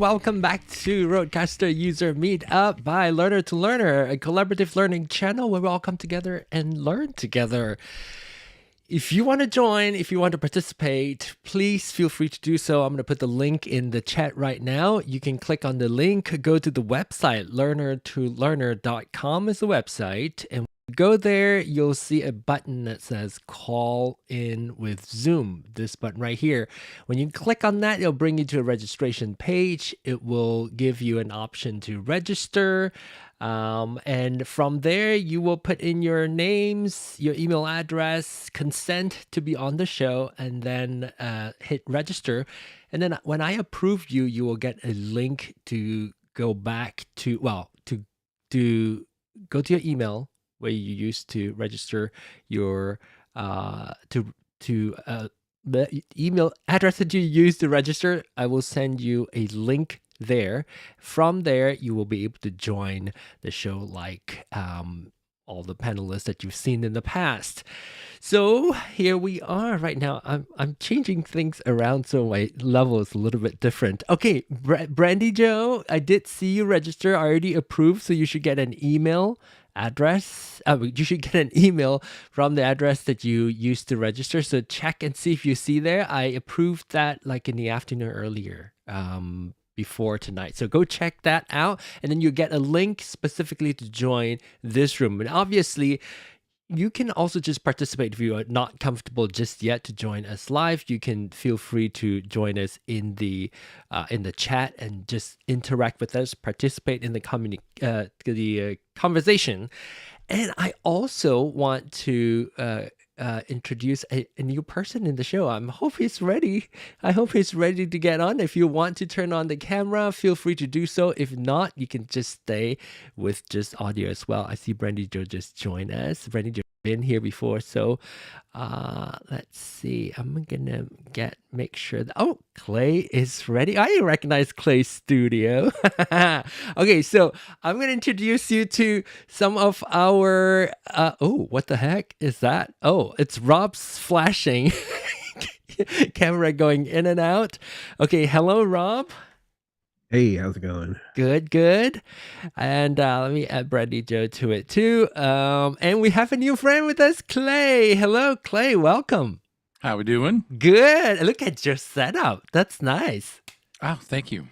welcome back to RØDECaster User Meetup by Learner to Learner, a collaborative learning channel where we all come together and learn together. If you want to join, if you want to participate, please feel free to do so. I'm going to put the link in the chat right now. You can click on the link, go to the website, learnertolearner.com is the website, and go there, you'll see a button that says Call In with Zoom, this button right here. When you click on that, it'll bring you to a registration page. It will give you an option to register. And from there, you will put in your names, your email address, consent to be on the show, and then hit register. And then when I approve you, you will get a link to go back to, well, to go to your email where you used to register your the email address that you used to register. I will send you a link there. From there, you will be able to join the show like all the panelists that you've seen in the past. So here we are right now. I'm changing things around so my level is a little bit different. Okay, Brandy Joe, I did see you register. I already approved, so you should get an email address. You should get an email from the address that you used to register. So check and see if you see there. I approved that like in the afternoon earlier. Before tonight. So go check that out, and then you get a link specifically to join this room. And obviously, you can also just participate if you are not comfortable just yet to join us live. You can feel free to join us in the chat and just interact with us, participate in the conversation. And I also want to introduce a new person in the show. I hope he's ready. I hope he's ready to get on. If you want to turn on the camera, feel free to do so. If not, you can just stay with just audio as well. I see Brandy Joe just joined us. Brandy Joe been here before, so let's see. I'm gonna make sure that Clay is ready. I recognize Clay's studio. Okay, so I'm gonna introduce you to some of our what the heck is that? Oh, it's Rob's flashing camera going in and out. Okay, hello Rob. Hey, how's it going? Good. And let me add Brandy Joe to it too. And we have a new friend with us, Clay. Hello, Clay. Welcome. How we doing? Good. Look at your setup. That's nice. Oh, thank you.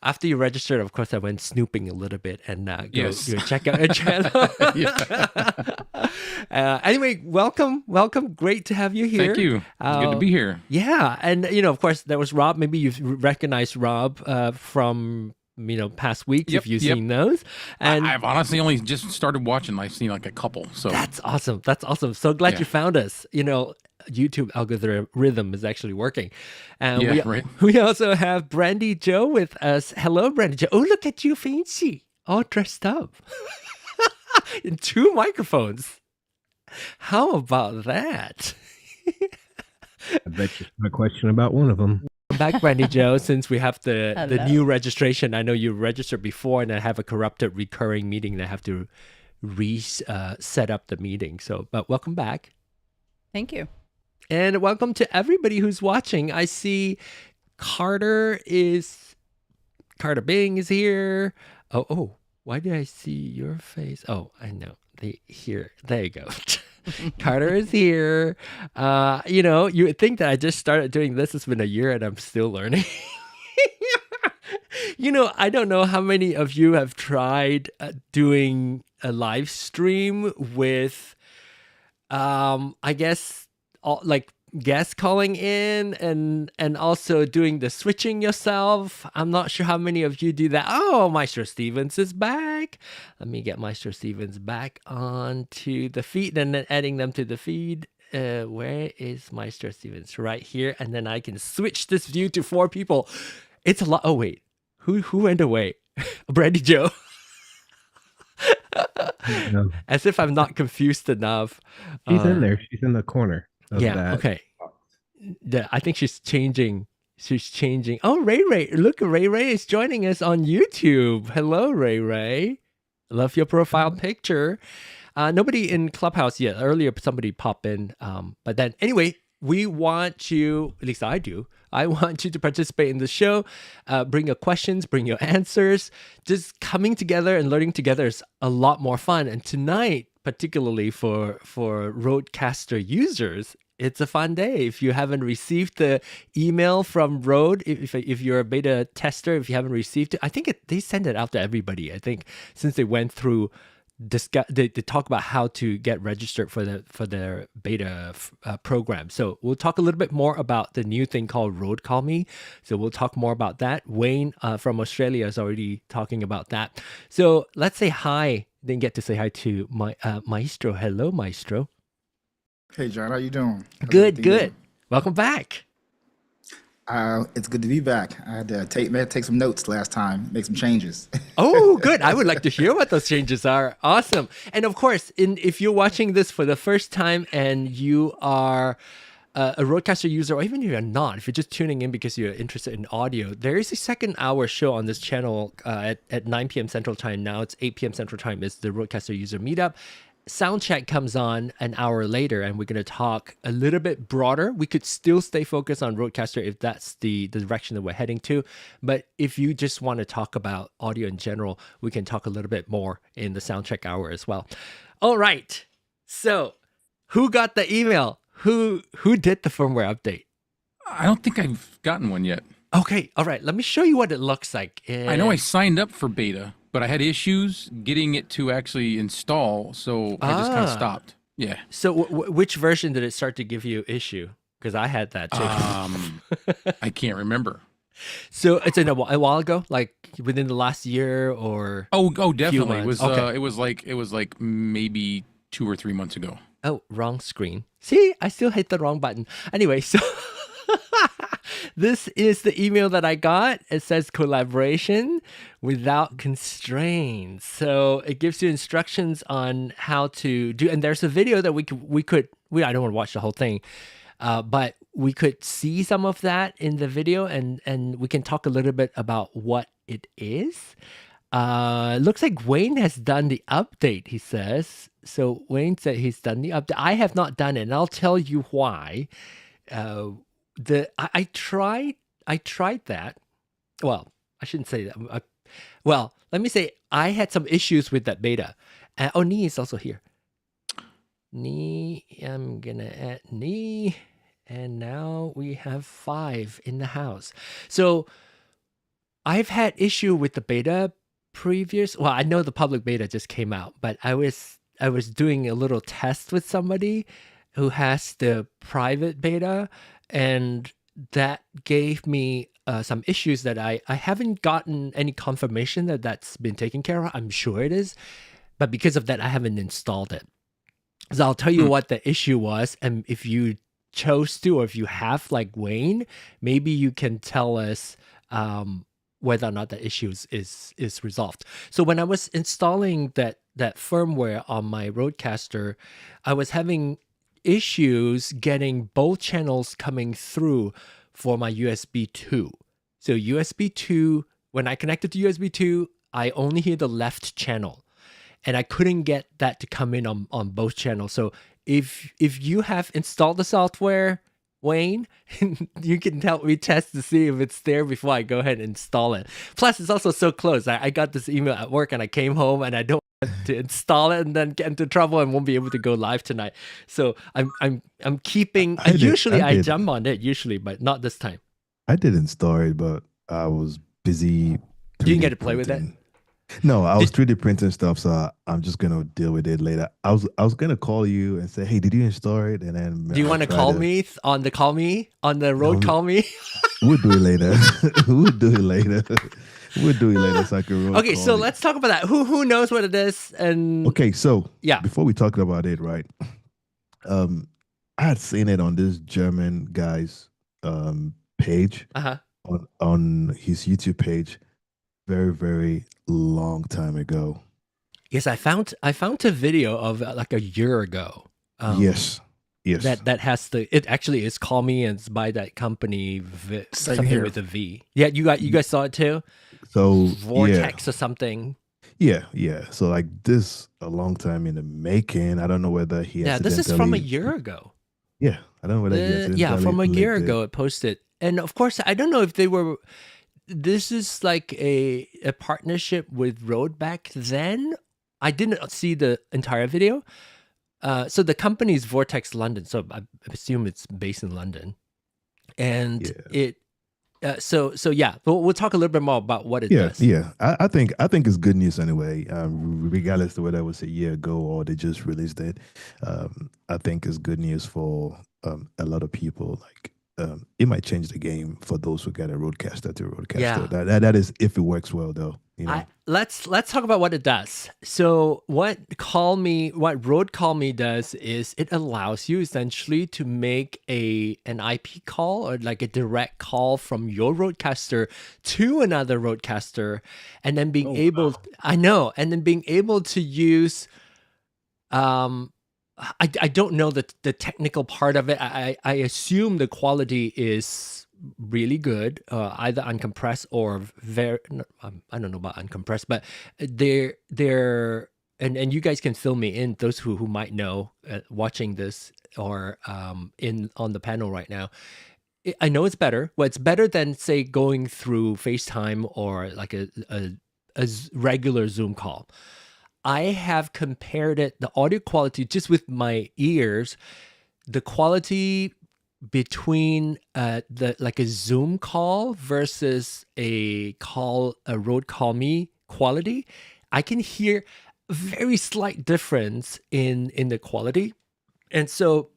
After you registered, of course, I went snooping a little bit and go check out your channel. Anyway, welcome. Great to have you here. Thank you. It's good to be here. Yeah. And, of course, there was Rob. Maybe you've recognized Rob from past weeks if you've seen those. And I've honestly only just started watching. I've seen like a couple. So that's awesome. So glad you found us. YouTube algorithm is actually working. And we also have Brandy Joe with us. Hello, Brandy Joe. Oh, look at you, fancy. All dressed up. In 2 microphones. How about that? I bet you a question about one of them. Back, Brandy Joe, since we have the new registration. I know you registered before and I have a corrupted recurring meeting and I have to set up the meeting. But welcome back. Thank you. And welcome to everybody who's watching. I see Carter Bing is here. Oh, why did I see your face? Oh, I know. There you go. Carter is here. You would think that I just started doing this. It's been a year and I'm still learning. I don't know how many of you have tried doing a live stream with, I guess, like guests calling in and also doing the switching yourself. I'm not sure how many of you do that. Oh, Maestro Stevens is back. Let me get Maestro Stevens back onto the feed and then adding them to the feed. Where is Maestro Stevens? Right here. And then I can switch this view to 4 people. It's a lot. Oh, wait. Who went away? Brandy Joe. As if I'm not confused enough. She's in there. She's in the corner. Okay. I think she's changing. Oh, Ray. Look, Ray is joining us on YouTube. Hello, Ray. Love your profile picture. Nobody in Clubhouse yet. Earlier, somebody popped in. But then, anyway, we want you, at least I do, I want you to participate in the show. Bring your questions, bring your answers. Just coming together and learning together is a lot more fun. And tonight, particularly for RØDECaster users, it's a fun day. If you haven't received the email from Rode, if you're a beta tester, if you haven't received it, I think they send it out to everybody. I think since they went through they talk about how to get registered for their beta program. So we'll talk a little bit more about the new thing called RØDE CallMe. So we'll talk more about that. Wayne from Australia is already talking about that. So let's say hi. Didn't get to say hi to my Maestro. Hello, Maestro. Hey, John, how you doing? How's Good, everything good. going? Welcome back. It's good to be back. I had to take some notes last time, make some changes. Oh, good. I would like to hear what those changes are. Awesome. And of course, if you're watching this for the first time and you are a RØDECaster user, or even if you're not, if you're just tuning in because you're interested in audio, there is a second hour show on this channel at 9 p.m. Central Time. Now it's 8 p.m. Central Time. It's the RØDECaster User Meetup. Soundcheck comes on an hour later, and we're going to talk a little bit broader. We could still stay focused on RØDECaster if that's the direction that we're heading to. But if you just want to talk about audio in general, we can talk a little bit more in the Soundcheck hour as well. All right. So who got the email? Who did the firmware update? I don't think I've gotten one yet. Okay. All right. Let me show you what it looks like. I know I signed up for beta, but I had issues getting it to actually install, so I just kind of stopped. Yeah. So which version did it start to give you issue? Because I had that too. I can't remember. So it's a while ago, like within the last year or Oh, definitely. It months. was Okay. it was like maybe 2 or 3 months ago. Oh, wrong screen. See, I still hit the wrong button. Anyway, so this is the email that I got. It says collaboration without constraints. So it gives you instructions on how to do, and there's a video that we could I don't want to watch the whole thing, but we could see some of that in the video, and we can talk a little bit about what it is. Looks like Wayne has done the update, he says. So Wayne said he's done the update. I have not done it, and I'll tell you why. I tried that. Well, I shouldn't say that. Well, let me say I had some issues with that beta. Nee is also here. Nee, I'm gonna add Nee, and now we have 5 in the house. So I've had issue with the beta well, I know the public beta just came out, but I was doing a little test with somebody who has the private beta, and that gave me some issues that I haven't gotten any confirmation that that's been taken care of. I'm sure it is, but because of that, I haven't installed it. So I'll tell you what the issue was, and if you chose to, or if you have like Wayne, maybe you can tell us whether or not the issue is resolved. So when I was installing that firmware on my RØDECaster, I was having issues getting both channels coming through for my USB 2. So USB 2, when I connected to USB 2, I only hear the left channel, and I couldn't get that to come in on both channels. So if you have installed the software, Wayne, you can help me test to see if it's there before I go ahead and install it. Plus, it's also so close. I got this email at work, and I came home, and I don't want to install it and then get into trouble and won't be able to go live tonight. So I'm keeping. I jump on it usually, but not this time. I did install it, but I was busy. You didn't get to play with it? No, I was 3D printing stuff, so I'm just gonna deal with it later. I was gonna call you and say, "Hey, did you install it?" And then do you want to call me on the RØDE CallMe? We'll do it later. We'll do it later. We'll do it later. So I can okay, so let's talk about that. Who knows what it is? And okay, so yeah, before we talk about it, right? I had seen it on this German guy's page on his YouTube page, very, very long time ago. Yes, I found a video of like a year ago. Yes. That has it actually is CallMe, and it's by that company something here with a V. Yeah, you guys saw it too. So Vortex or something. Yeah. So like this, a long time in the making. I don't know whether he. Yeah, this is from a year ago. Yeah, I don't know where that gets. Yeah, from a year linked it. ago it posted. And of course, I don't know if they were, this is like a partnership with Rode back then. I didn't see the entire video. So the company is Vortex London, so I assume it's based in London. And Yeah. so yeah, we'll talk a little bit more about what it does. Yeah. I think it's good news anyway. Regardless of whether it was a year ago or they just released it, I think it's good news for a lot of people. Like it might change the game for those who get a RØDECaster to RØDECaster. Yeah. That is if it works well, though. You know. Let's talk about what it does. So what Rode CallMe does is it allows you essentially to make an IP call or like a direct call from your RØDECaster to another RØDECaster, and then being able to use I don't know the technical part of it. I assume the quality is really good, either uncompressed or very. I don't know about uncompressed, but they're and you guys can fill me in, those who might know, watching this or on the panel right now. I know it's better. Well, it's better than say going through FaceTime or like a regular Zoom call. I have compared it, the audio quality, just with my ears, the quality between like a Zoom call versus a Rode CallMe quality. I can hear a very slight difference in the quality. And so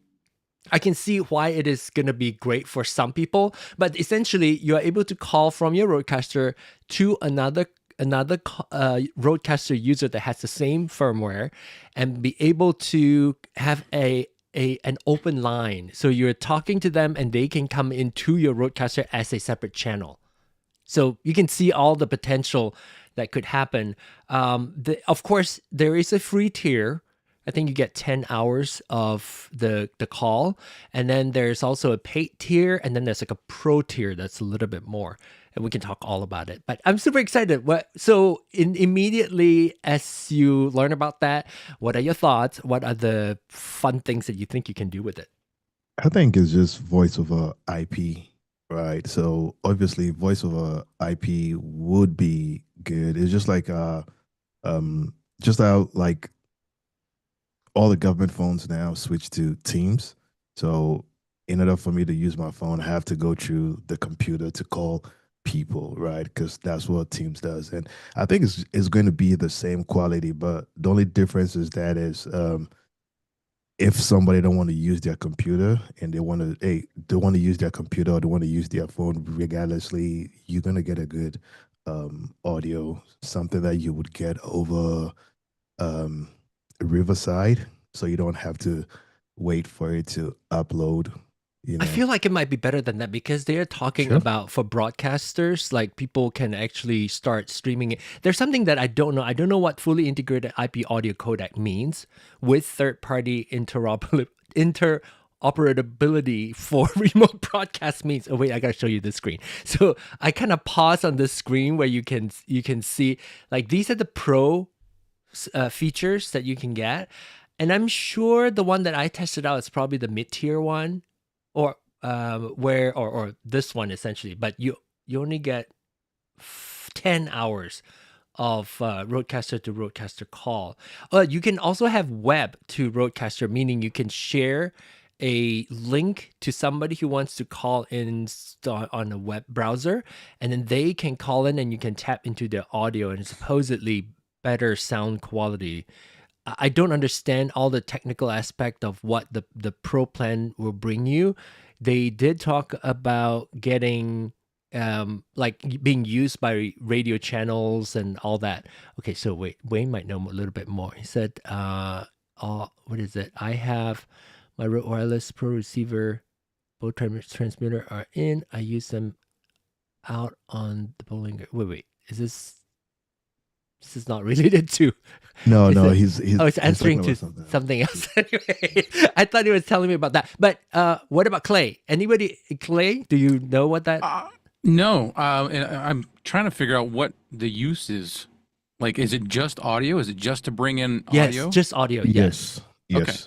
I can see why it is going to be great for some people, but essentially you are able to call from your RØDECaster to another RØDECaster user that has the same firmware and be able to have an open line. So you're talking to them and they can come into your RØDECaster as a separate channel. So you can see all the potential that could happen. Of course, there is a free tier. I think you get 10 hours of the call. And then there's also a paid tier. And then there's like a pro tier that's a little bit more. And we can talk all about it. But I'm super excited. So immediately as you learn about that, what are your thoughts? What are the fun things that you think you can do with it? I think it's just voice over IP, right? So obviously voice over IP would be good. It's just like just how like all the government phones now switch to Teams. So in order for me to use my phone, I have to go through the computer to call people, right? Because that's what Teams does. And I think it's going to be the same quality, but the only difference is that if somebody don't want to use their computer and they want to use their computer or they want to use their phone, regardlessly, you're gonna get a good audio, something that you would get over Riverside, so you don't have to wait for it to upload. You know? I feel like it might be better than that because they're talking about for broadcasters, like people can actually start streaming it. There's something that I don't know. I don't know what fully integrated IP audio codec means with third-party interoperability for remote broadcast means. Oh wait, I gotta show you the screen. So I kind of pause on this screen where you can see like these are the pro features that you can get, and I'm sure the one that I tested out is probably the mid-tier one. Or or this one essentially, but you only get 10 hours of RØDECaster to RØDECaster call. You can also have web to RØDECaster, meaning you can share a link to somebody who wants to call in on a web browser, and then they can call in and you can tap into their audio and supposedly better sound quality. I don't understand all the technical aspect of what the pro plan will bring you. They did talk about getting like being used by radio channels and all that. Okay, so Wayne might know a little bit more. He said, what is it? I have my Rode Wireless Pro receiver, both transmitter are in. I use them out on the bowling. Wait, is this is not related to? No, he's answering to something else. Anyway, I thought he was telling me about that. But what about Clay? Anybody, Clay? Do you know what that? No, and I'm trying to figure out what the use is. Like, is it just audio? Is it just to bring in audio? Yes, just audio. Yes. Yes. Okay.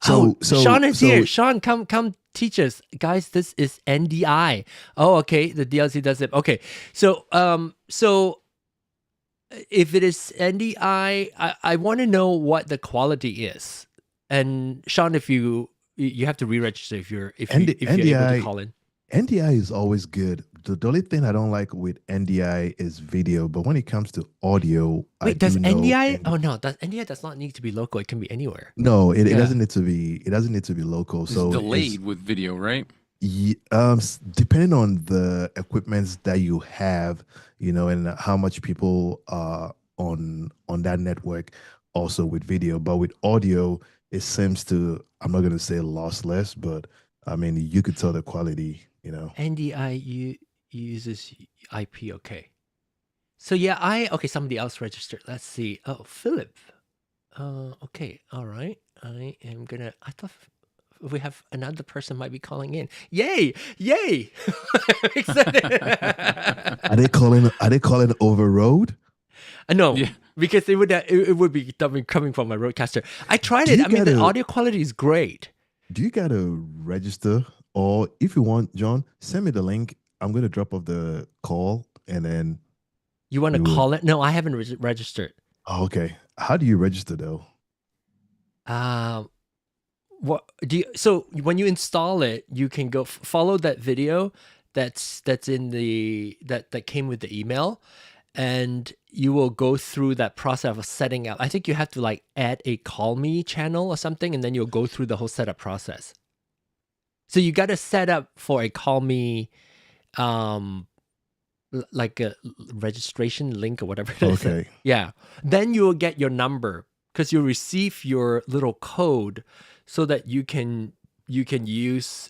Sean is here. Sean, come teach us, guys. This is NDI. Oh, okay. The DLC does it. Okay, so if it is NDI, I want to know what the quality is. And Sean, if you have to re-register if you're able to call in. NDI is always good. The only thing I don't like with NDI is video, but when it comes to audio, does NDI? Oh no, NDI does not need to be local. It can be anywhere. No, it doesn't need to be. It doesn't need to be local. It's so delayed with video, right? Depending on the equipments that you have, and how much people are on that network, also with video. But with audio, it seems to. I'm not going to say lossless, but I mean you could tell the quality. NDI uses IP. Okay. So yeah, somebody else registered. Let's see. Oh, Phillip. Okay. All right. I thought we have another person might be calling in. Yay! I'm excited. Are they calling over Rode? No, because it would be coming from my RØDECaster. I tried it. I mean, the audio quality is great. Do you gotta register? Or if you want, John, send me the link. I'm going to drop off the call and then... You want to call it? No, I haven't registered. Oh, okay. How do you register though? What do you? So when you install it, you can go follow that video that's in that came with the email, and you will go through that process of setting up. I think you have to like add a CallMe channel or something, and then you'll go through the whole setup process. So you got to set up for a CallMe, like a registration link or whatever it is. Okay. Yeah. Then you will get your number because you'll receive your little code so that you can use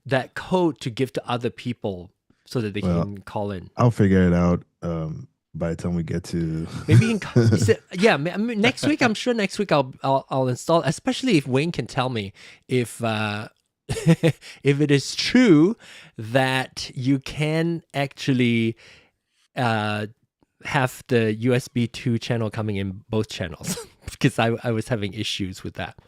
that code to give to other people so that they can call in. I'll figure it out. By the time we get to maybe next week. I'm sure next week I'll install, especially if Wayne can tell me if if it is true that you can actually have the USB 2 channel coming in both channels because I was having issues with that.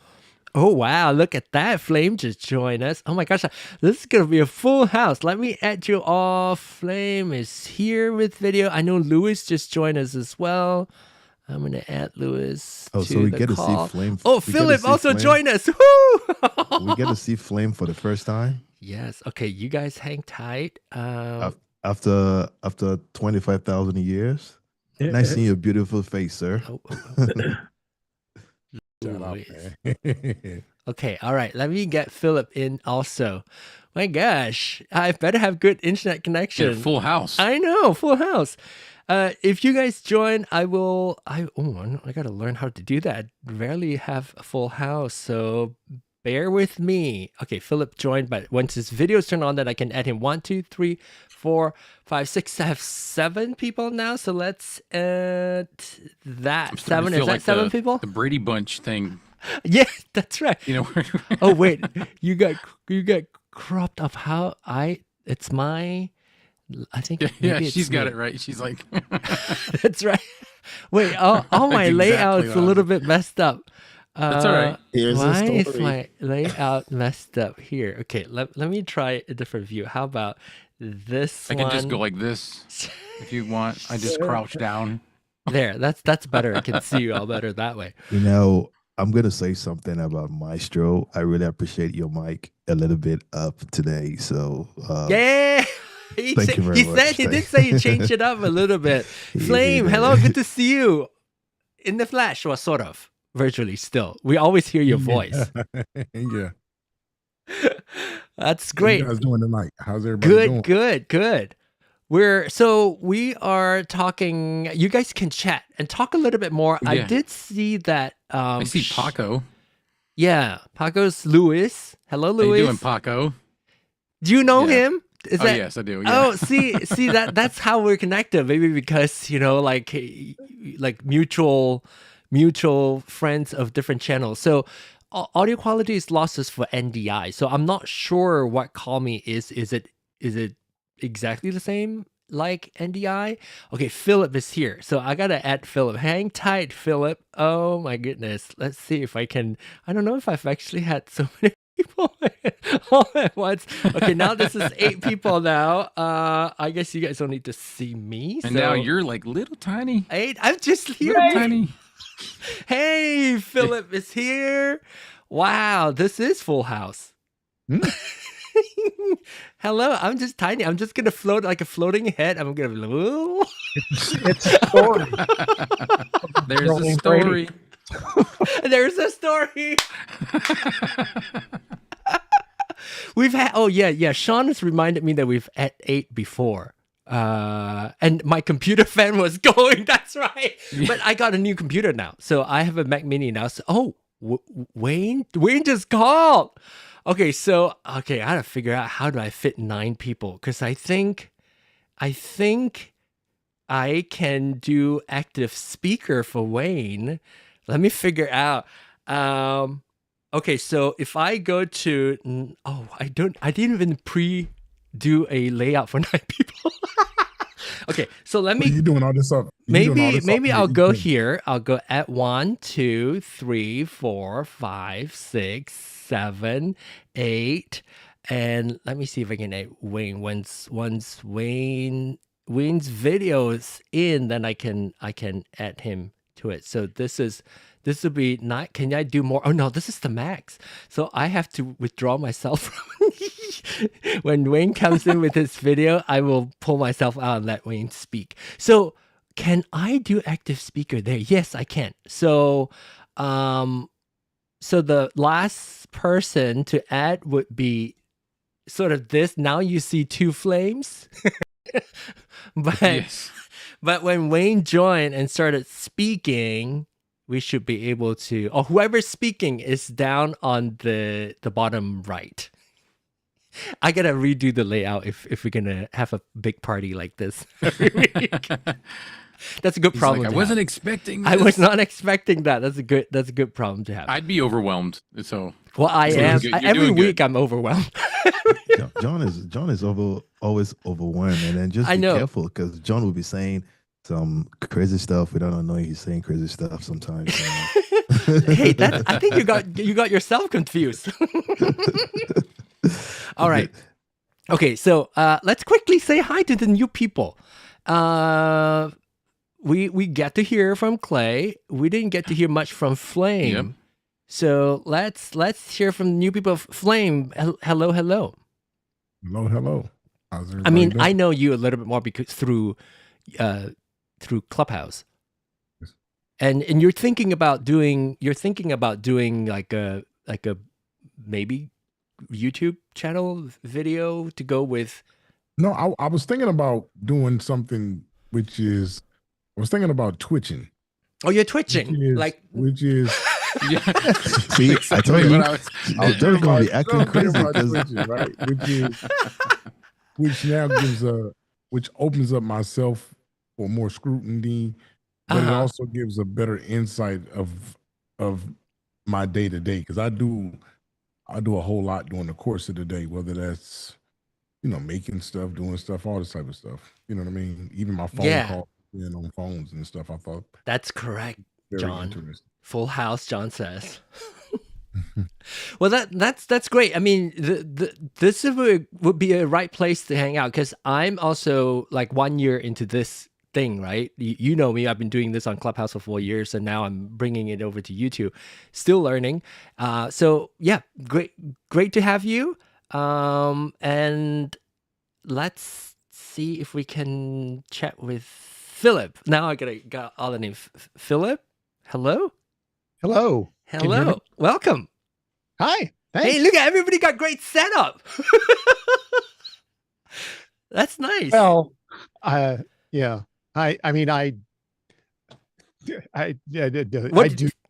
Oh, wow. Look at that. Flame just joined us. Oh, my gosh. This is going to be a full house. Let me add you all. Flame is here with video. I know Louis just joined us as well. I'm going to add Louis to so we the get call. to see Flame. Oh, Phillip also joined us. Woo! We get to see Flame for the first time. Yes. Okay. You guys hang tight. After 25,000 years. Nice seeing your beautiful face, sir. Okay, all right. Let me get Phillip in also. My gosh, I better have good internet connection. Yeah, full house. I know, full house. If you guys join, I gotta learn how to do that. I rarely have a full house, so bear with me. Okay, Phillip joined, but once his video's turned on, then I can add him. 1, 2, 3, 4, 5, 6. I have 7 people now, so let's add that. 7 is that like 7 people? The Brady Bunch thing. Yeah, that's right. Where oh wait, you got cropped up. How it's my. I think she's got it right. She's like, that's right. Wait, all my layout's a little bit messed up. That's all right. Why is my layout messed up here? Okay, let me try a different view. How about this one? I can just go like this if you want. I just crouch down. There, that's better. I can see you all better that way. I'm going to say something about Maestro. I really appreciate your mic a little bit up today. So, yeah. Thank you very much. He did say he changed it up a little bit. Flame, hello, good to see you. In the flesh, or sort of. Virtually still. We always hear your voice. Yeah. That's great. How you guys doing tonight? How's everybody doing? Good. We are talking. You guys can chat and talk a little bit more. Yeah. I did see that. I see Paco. Yeah, Paco's Louis. Hello, Louis. How you doing, Paco? Do you know him? Yes, I do. Yeah. Oh, see that's how we're connected. Maybe because like mutual friends of different channels. So audio quality is losses for NDI. So I'm not sure what CallMe is. Is it exactly the same like NDI. Okay, Phillip is here. So I gotta add Phillip. Hang tight, Phillip. Oh my goodness. Let's see if I can. I don't know if I've actually had so many people all at once. Okay, now this is 8 people now. I guess you guys don't need to see me. And so now you're like little tiny. 8. I'm just here. Little tiny. Hey, Phillip is here. Wow, this is Full House. Hello, I'm just tiny. I'm just gonna float like a floating head. I'm gonna. It's a story. There's a story. There's a story. We've had. Oh yeah. Sean has reminded me that we've had 8 before. And my computer fan was going. That's right. But I got a new computer now, so I have a Mac Mini now. So, Wayne just called. Okay, so I gotta figure out how do I fit 9 people, because I think I can do active speaker for Wayne. Let me figure out. Okay, so if I go to I didn't even do a layout for 9 people. Okay, so let me. You doing all this up? Maybe I'll go here. I'll go at 1, 2, 3, 4, 5, 6, 7, 8, and let me see if I can add Wayne. Once Wayne's video is in, then I can add him to it. So this will be not. Can I do more? Oh no, this is the max. So I have to withdraw myself from. When Wayne comes in with his video, I will pull myself out and let Wayne speak. So can I do active speaker there? Yes, I can. So so the last person to add would be sort of this. Now you see 2 flames. But when Wayne joined and started speaking, we should be able to, or whoever's speaking is down on the bottom right. I gotta redo the layout if we're gonna have a big party like this every week. That's a good problem. Like, I wasn't expecting this. I was not expecting that. That's a good problem to have. I'd be overwhelmed. So well, I am. Every week I'm overwhelmed. John is always overwhelmed, and then just be careful, because John will be saying some crazy stuff without knowing he's saying crazy stuff sometimes. Hey, I think you got yourself confused. All right. Okay, so let's quickly say hi to the new people. We get to hear from Clay. We didn't get to hear much from Flame. Yep. So let's hear from the new people. Flame, hello. Hello. How's everybody doing? I know you a little bit more because through Clubhouse. Yes. And you're thinking about doing like a maybe YouTube channel video to go with. No, I was thinking about doing something I was thinking about twitching. Oh, you're twitching, which is yeah. See, I told you, I was just going to be acting crazy twitching, right? Which now which opens up myself for more scrutiny, but it also gives a better insight of my day to day, because I do a whole lot during the course of the day, whether that's making stuff, doing stuff, all this type of stuff. You know what I mean? Even my phone calls on phones and stuff. I thought that's correct, John. Interesting. Full house, John says. Well, that's great. I mean, this would be a right place to hang out, because I'm also like 1 year into this thing, right? You know me. I've been doing this on Clubhouse for 4 years, and now I'm bringing it over to YouTube. Still learning. So yeah, great to have you. And let's see if we can chat with Phillip. Now I got all the names. Phillip, hello. Welcome. Hi. Thanks. Hey, look at everybody got great setup. That's nice. Well, yeah. I mean, I do.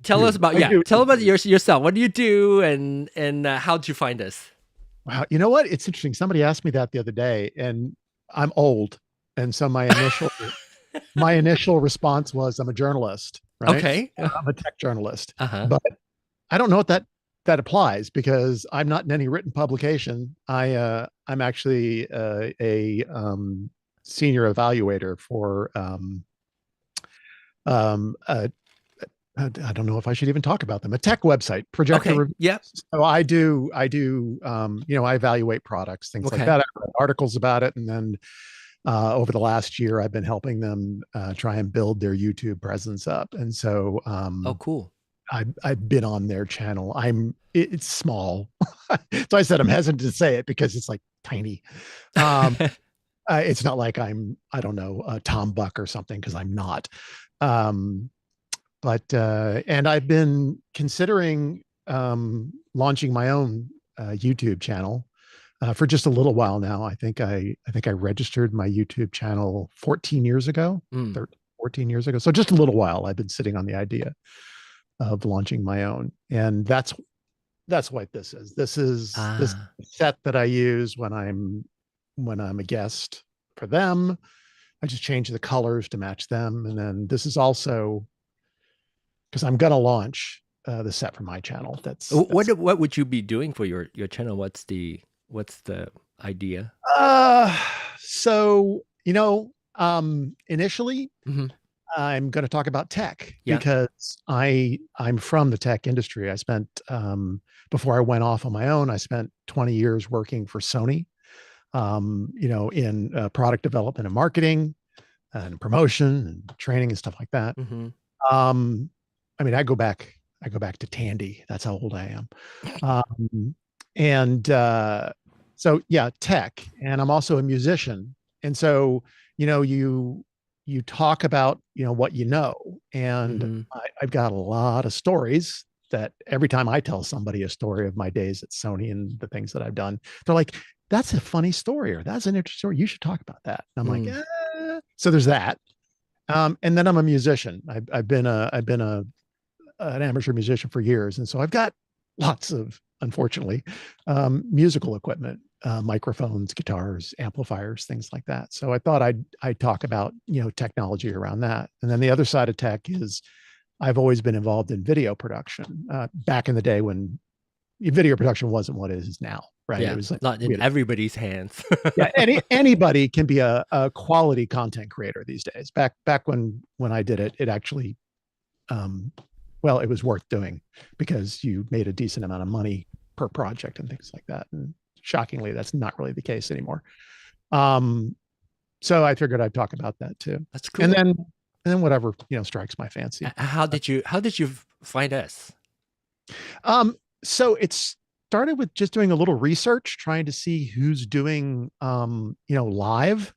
Tell us about Tell about yourself. What do you do, and how'd you find us? Wow. You know what? It's interesting. Somebody asked me that the other day, and I'm old, and so my initial response was, I'm a journalist. Right? Okay. I'm a tech journalist. But I don't know what that applies, because I'm not in any written publication. I'm actually a senior evaluator for I don't know if I should even talk about them. A tech website, Projector. Okay. Yep. So I do, I evaluate products, things like that. I write articles about it. And then over the last year, I've been helping them try and build their YouTube presence up. And so, Oh, cool. I've been on their channel. It's small. So I said, I'm hesitant to say it because it's like tiny. It's not like I don't know, Tom Buck or something, because I'm not. And I've been considering launching my own YouTube channel for just a little while now. I think I registered my YouTube channel 14 years ago, 14 years ago. So just a little while I've been sitting on the idea of launching my own. And that's what this is. This is this set that I use when I'm a guest for them. I just change the colors to match them. And then this is also, because I'm gonna launch the set for my channel. What would you be doing for your channel? What's the idea? So initially, I'm going to talk about tech because I'm from the tech industry. I spent before I went off on my own, I spent 20 years working for Sony, in product development and marketing and promotion and training and stuff like that. I mean, I go back to Tandy. That's how old I am. So yeah, tech. And I'm also a musician. And so, you talk about, what you know, and I've got a lot of stories that every time I tell somebody a story of my days at Sony and the things that I've done, they're like, that's a funny story, or that's an interesting story. You should talk about that. And I'm like, so there's that. And then I'm a musician. I've been an amateur musician for years. And so I've got lots of, unfortunately, musical equipment, microphones, guitars, amplifiers, things like that. So I thought I'd talk about, technology around that. And then the other side of tech is I've always been involved in video production, back in the day when video production wasn't what it is now, right? Yeah, it was like, not in everybody's hands. yeah, anybody can be a quality content creator these days. Back when I did it, it actually, well, it was worth doing because you made a decent amount of money per project and things like that. And shockingly, that's not really the case anymore. So I figured I'd talk about that too. That's cool. And then whatever, strikes my fancy. How did you find us? So it started with just doing a little research, trying to see who's doing, live.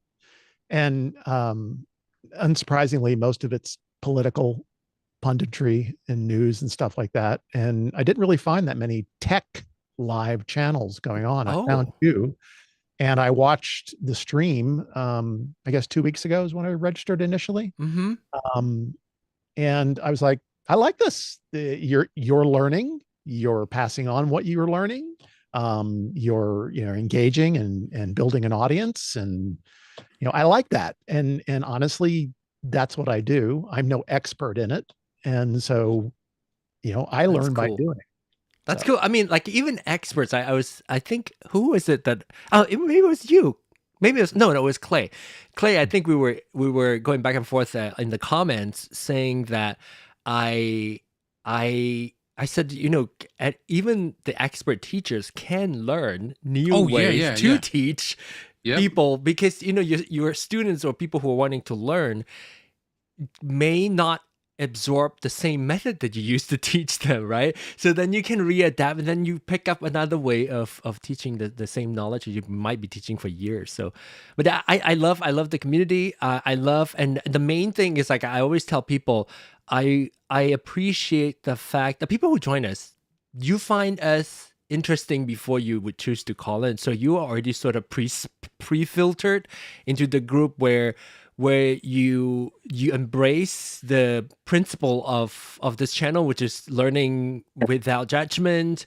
And unsurprisingly, most of it's political punditry and news and stuff like that. And I didn't really find that many tech live channels going on. I found two. And I watched the stream, I guess 2 weeks ago is when I registered initially. And I was like, I like this. You're learning, you're passing on what you were learning. You're engaging and building an audience. And, I like that. And honestly, that's what I do. I'm no expert in it. And so, I learn by doing it. That's cool. I mean, like even experts, I think, who was it that, maybe it was you. Maybe it was, no, it was Clay. Clay, I think we were going back and forth in the comments saying that I said, even the expert teachers can learn new ways to teach people because, your students or people who are wanting to learn may not absorb the same method that you used to teach them, right? So then you can readapt and then you pick up another way of teaching the same knowledge that you might be teaching for years. So, but I love the community. And the main thing is, like, I always tell people, I appreciate the fact that people who join us, you find us interesting before you would choose to call in. So you are already sort of pre-filtered into the group where you embrace the principle of this channel, which is learning without judgment.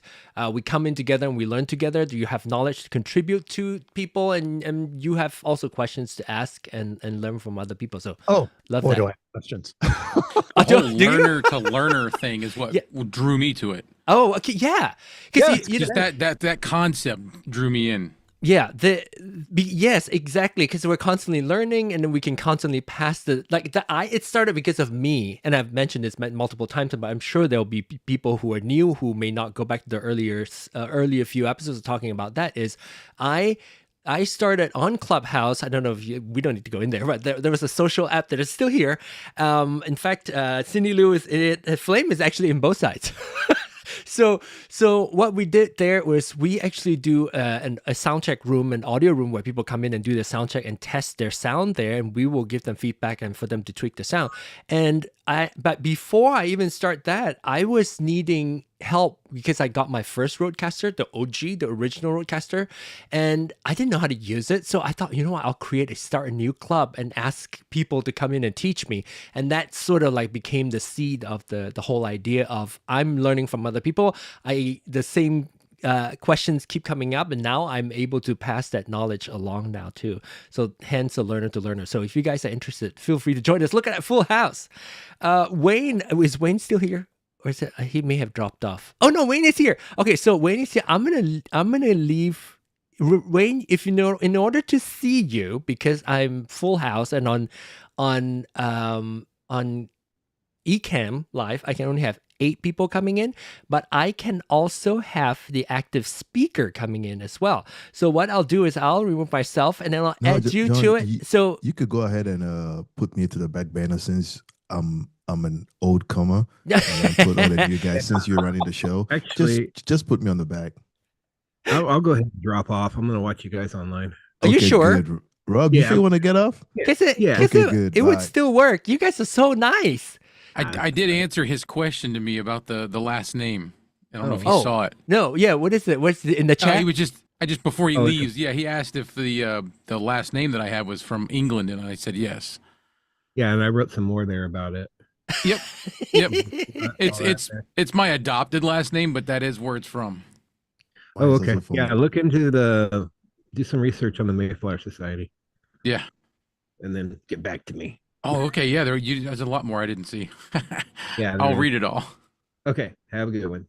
We come in together and we learn together. You have knowledge to contribute to people, and you have also questions to ask and learn from other people. So love that. Do I have questions? The whole learner to learner thing is what drew me to it. Oh, okay, yeah. Because just that concept drew me in. Yeah, yes, exactly, because we're constantly learning, and then we can constantly pass it started because of me, and I've mentioned this multiple times, but I'm sure there'll be people who are new who may not go back to the earlier few episodes talking about that. Is I started on Clubhouse. I don't know if we don't need to go in there, but there was a social app that is still here. In fact, Cindy Lou is in it. Flame is actually in both sides. So what we did there was we actually do a sound check room, an audio room where people come in and do the sound check and test their sound there, and we will give them feedback and for them to tweak the sound. But before I even start that, I was needing help because I got my first RØDECaster, the OG, the original RØDECaster, and I didn't know how to use it. So I thought, you know what, I'll start a new club and ask people to come in and teach me. And that sort of like became the seed of the whole idea of I'm learning from other people. The same questions keep coming up, and now I'm able to pass that knowledge along now too. So hence a learner to learner. So if you guys are interested, feel free to join us. Look at that full house. Wayne, is Wayne still here? Or is it, he may have dropped off. Oh no, Wayne is here. Okay, so Wayne is here. I'm gonna leave. Wayne, if you know, in order to see you, because I'm full house and on Ecamm Live, I can only have 8 people coming in, but I can also have the active speaker coming in as well. So what I'll do is I'll remove myself and then I'll add you John, to it. So you could go ahead and put me to the back banner since I'm an old comer. And put all of you guys since you're running the show. Actually, just put me on the back. I'll go ahead and drop off. I'm gonna watch you guys online. Are you sure? Good. Rob, you sure want to get off? It would still work. You guys are so nice. I did answer his question to me about the last name. I don't know if you saw it. No, yeah. What is it? What's in the chat? He was just before he leaves. Yeah, he asked if the last name that I had was from England, and I said yes. Yeah, and I wrote some more there about it. Yep. It's my adopted last name, but that is where it's from. Oh, okay. Yeah, look into do some research on the Mayflower Society. Yeah, and then get back to me. Oh, okay. Yeah, there's a lot more I didn't see. Yeah, I'll read it all. Okay, have a good one.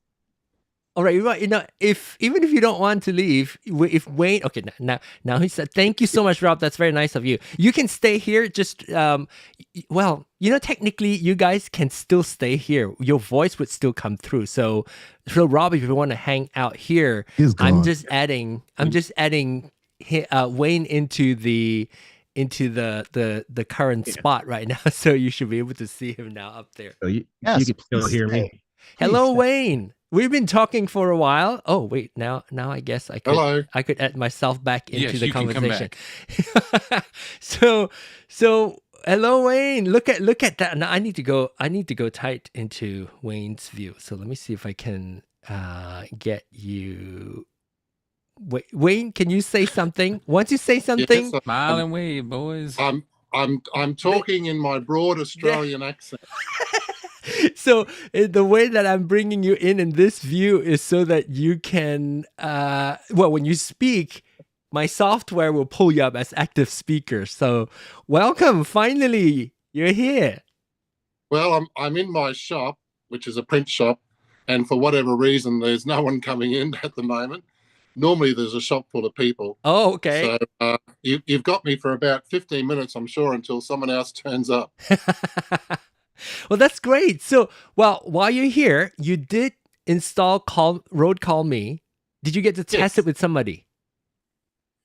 All right, you know, even if you don't want to leave, if Wayne, okay, now he said, thank you so much, Rob. That's very nice of you. You can stay here. Just, well, you know, technically, you guys can still stay here. Your voice would still come through. So Rob, if you want to hang out here, I'm just adding Wayne into the current spot right now. So you should be able to see him now up there. So you can still hear me. Hello, Wayne. We've been talking for a while. Oh, wait, now I guess I could add myself back into the conversation. So hello, Wayne. Look at that. Now I need to go tight into Wayne's view. So let me see if I can get you. Wait, Wayne, can you say something? Once you say something, yes, smile and wave, boys. I'm talking in my broad Australian accent. So the way that I'm bringing you in this view is so that you can, when you speak, my software will pull you up as active speaker. So welcome, finally, you're here. Well, I'm in my shop, which is a print shop, and for whatever reason, there's no one coming in at the moment. Normally, there's a shop full of people. Oh, okay. So you've got me for about 15 minutes, I'm sure, until someone else turns up. Well, that's great. So, while you're here, you did install RØDE CallMe. Did you get to test it with somebody?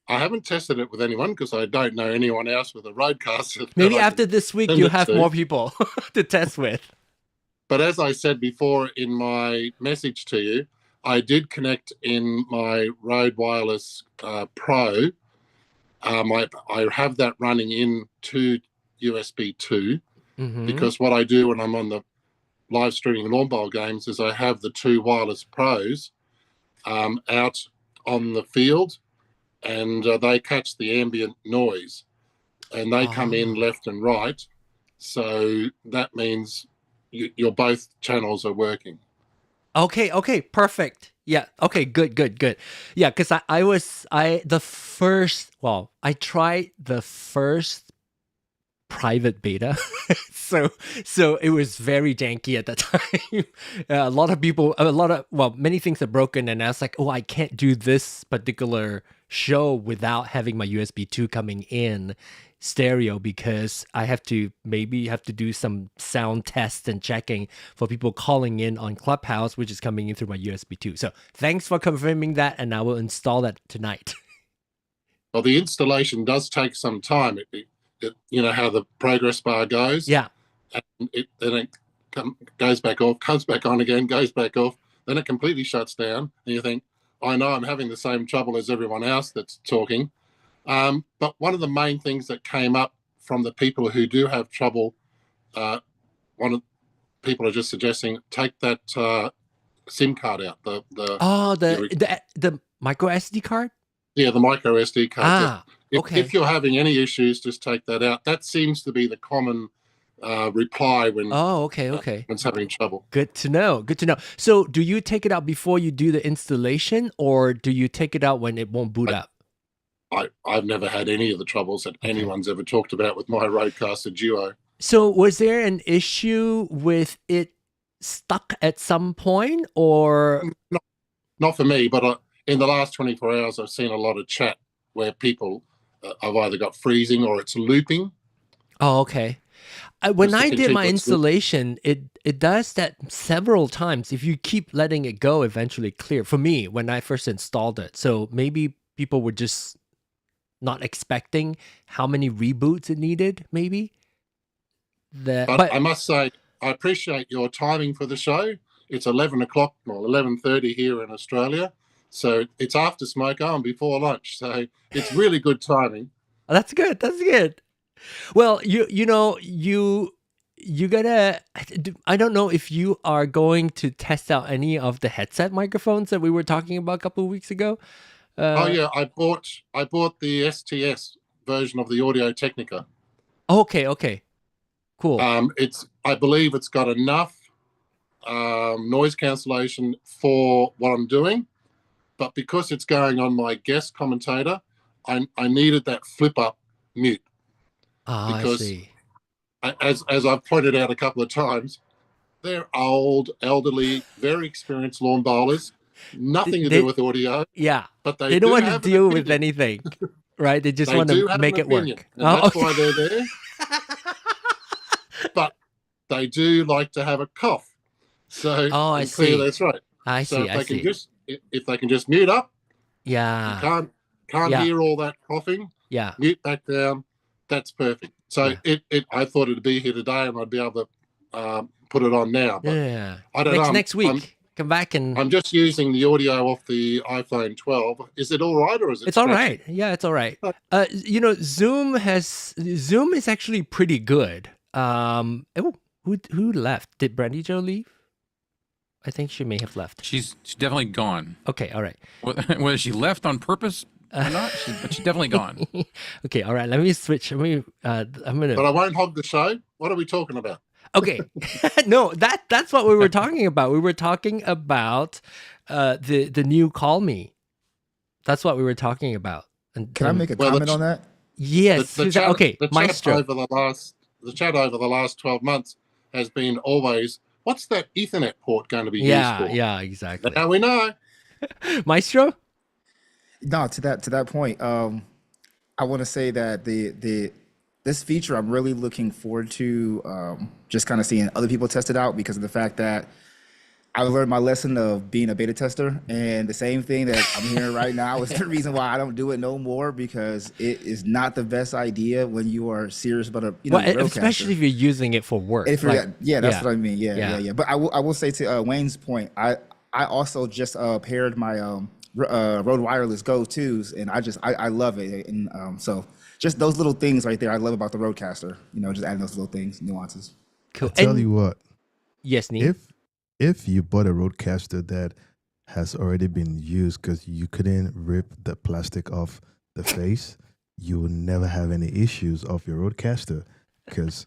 I haven't tested it with anyone because I don't know anyone else with a RØDECaster. Maybe after this week, you'll have more people to test with. But as I said before in my message to you, I did connect in my Rode Wireless Pro. I have that running in to USB 2. Mm-hmm. Because what I do when I'm on the live streaming lawn bowl games is I have the 2 wireless pros out on the field, and they catch the ambient noise, and they come in left and right. So that means your both channels are working. Okay, perfect. Yeah. Okay, good. Yeah, because I tried the first private beta, so it was very janky at the time. Many things are broken, and I was like, oh, I can't do this particular show without having my USB 2 coming in stereo, because I have to do some sound tests and checking for people calling in on Clubhouse, which is coming in through my USB 2. So thanks for confirming that, and I will install that tonight. Well, the installation does take some time. You know how the progress bar goes? Yeah. And then it goes back off, comes back on again, goes back off, then it completely shuts down, and you think, I know I'm having the same trouble as everyone else that's talking. But one of the main things that came up from the people who do have trouble, people are just suggesting take that SIM card out. The micro SD card? Yeah, the micro SD card. Okay. If you're having any issues, just take that out. That seems to be the common reply when okay. when it's having trouble. Good to know. So do you take it out before you do the installation, or do you take it out when it won't boot up? I've never had any of the troubles that anyone's ever talked about with my RØDECaster Duo. So was there an issue with it stuck at some point, or? Not for me, but in the last 24 hours, I've seen a lot of chat where people have either got freezing or it's looping. Oh, okay. When I did my installation, it does that several times. If you keep letting it go, eventually clear. For me, when I first installed it. So maybe people were just not expecting how many reboots it needed, maybe. But I must say, I appreciate your timing for the show. It's 11 o'clock, or 11:30 here in Australia. So it's after smoke on before lunch. So it's really good timing. Oh, that's good. Well, you gotta, I don't know if you are going to test out any of the headset microphones that we were talking about a couple of weeks ago. Yeah, I bought the STS version of the Audio Technica. Okay. Cool. I believe it's got enough noise cancellation for what I'm doing, but because it's going on my guest commentator, I needed that flip up mute. Because I see. As I've pointed out a couple of times, they're old, elderly, very experienced lawn bowlers. Nothing to do with audio. Yeah, but they don't want to deal with anything, right? They just want to make it work. That's why they're there. But they do like to have a cough. So I see. That's right. I see. If they can just mute up. Yeah. You can't hear all that coughing. Yeah. Mute back down. That's perfect. So I thought it'd be here today and I'd be able to put it on now. But I don't know. Next week, come back and. I'm just using the audio off the iPhone 12. Is it all right, or is it? It's all right. Yeah, it's all right. Zoom is actually pretty good. Who left? Did Brandy Joe leave? I think she may have left. She's definitely gone. Okay, all right. Whether she left on purpose or not, but she's definitely gone. Okay, all right. Let me switch. I'm gonna. But I won't hog the show. What are we talking about? Okay, no, that's what we were talking about. We were talking about the new CallMe. That's what we were talking about. And can I make a comment on that? Yes. Okay, Maestro. The chat over the last 12 months has been always, what's that Ethernet port going to be used for? Yeah, exactly. Now we know. Maestro? No, to that point, I want to say that this feature I'm really looking forward to just kind of seeing other people test it out, because of the fact that I learned my lesson of being a beta tester, and the same thing that I'm hearing right now is the reason why I don't do it no more, because it is not the best idea when you are serious about especially if you're using it for work. That's what I mean. Yeah. But I will say to Wayne's point, I also just paired my Rode Wireless Go 2s, and I love it, and so just those little things right there I love about the RØDECaster. Just adding those little things, nuances. Cool. I tell you what. Yes, Neil. If you bought a RØDECaster that has already been used because you couldn't rip the plastic off the face, you will never have any issues of your RØDECaster, because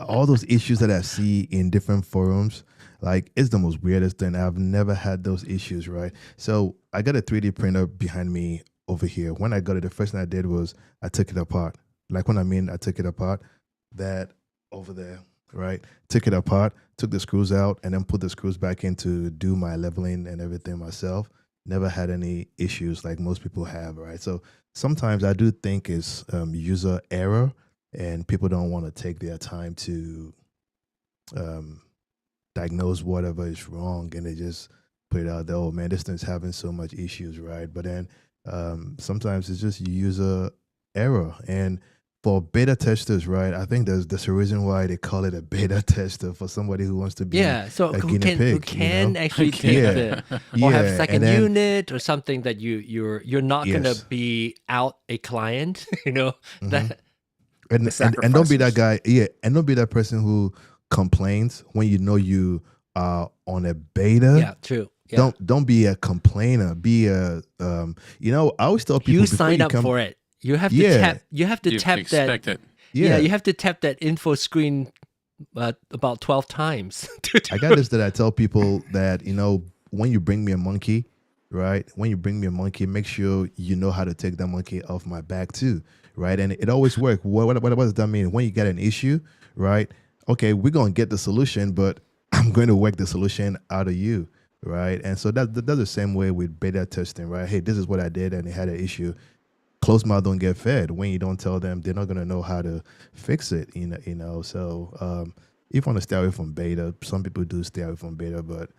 all those issues that I see in different forums, like, it's the most weirdest thing. I've never had those issues, right? So I got a 3D printer behind me over here. When I got it, the first thing I did was I took it apart. Like, when I took it apart, that over there, right? Took it apart, took the screws out, and then put the screws back in to do my leveling and everything myself. never had any issues like most people have, right? So sometimes I do think it's user error, and people don't want to take their time to diagnose whatever is wrong, and they just put it out there. Oh man, this thing's having so much issues, right? But then sometimes it's just user error. And for beta testers, right? I think there's a reason why they call it a beta tester, for somebody who wants to be so a who guinea can, pig, who can actually take Yeah. the or have Yeah, second and then- unit or something that you're not gonna Yes. be out a client, you know. Mhm. That And don't be that sacrifices. guy, and don't be that person who complains when you know you are on a beta. yeah, true. Yeah. Don't be a complainer. Be a I always tell people You before sign you up come, for it. You have to Yeah. tap. You have to You tap that. expect it. Yeah, Yeah, you have to tap that info screen about 12 times. I got this that I tell people that when you bring me a monkey, right? When you bring me a monkey, make sure you know how to take that monkey off my back too, right? And it always works. What does that mean? When you get an issue, right? Okay, we're gonna get the solution, but I'm going to work the solution out of you, right? And so that's the same way with beta testing, right? Hey, this is what I did, and they had an issue. Closed mouth don't get fed. When you don't tell them, they're not gonna know how to fix it. So if you want to stay away from beta, some people do stay away from beta, but